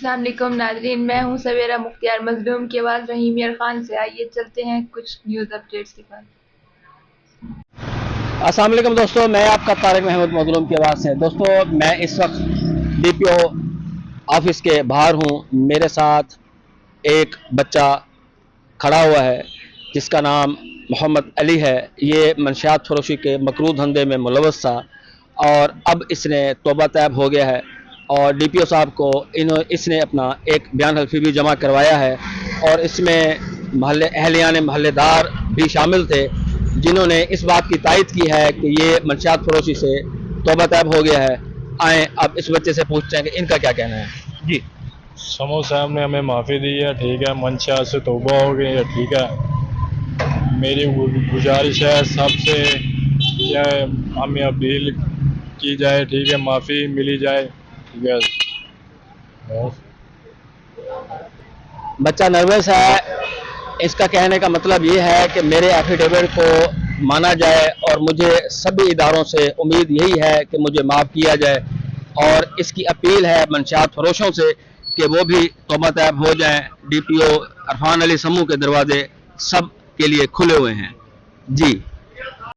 अस्सलाम वालेकुम नाज़रीन, मैं हूं सवेरा मुख्तियार। मजलूम की आवाज़ रहीम यार खान से। आइए चलते हैं कुछ न्यूज़ अपडेट्स के बाद। अस्सलाम वालेकुम दोस्तों, मैं आपका तारिक महमूद मजलूम की आवाज़ से। दोस्तों, मैं इस वक्त डीपीओ ऑफिस के बाहर हूँ। मेरे साथ एक बच्चा खड़ा हुआ है जिसका नाम मोहम्मद अली है। ये मंशियात फरोशी के मकरू धंधे में मुलव्वस था और अब इसने तौबा तैब हो गया है और डीपीओ साहब को इसने अपना एक बयान हल्फी भी जमा करवाया है और इसमें महल्ले अहलियान महल्लेदार भी शामिल थे जिन्होंने इस बात की तायद की है कि ये मंशियात फरोशी से तौबा तैब हो गया है। आए अब इस बच्चे से पूछते हैं कि इनका क्या कहना है। जी, समो साहब ने हमें माफ़ी दी है, ठीक है, मंशा से तौबा हो गई है, ठीक है। मेरी गुजारिश है सबसे क्या हमें अपील की जाए, ठीक है, माफ़ी मिली जाए, ठीक है। बस। बच्चा नर्वस है। इसका कहने का मतलब ये है कि मेरे एफिडेविट को माना जाए और मुझे सभी इदारों से उम्मीद यही है कि मुझे माफ़ किया जाए और इसकी अपील है मंशियात फरोशों से कि वो भी तौबा तैब हो जाएं। डीपीओ इरफान अली समूह के दरवाजे सब के लिए खुले हुए हैं। जी।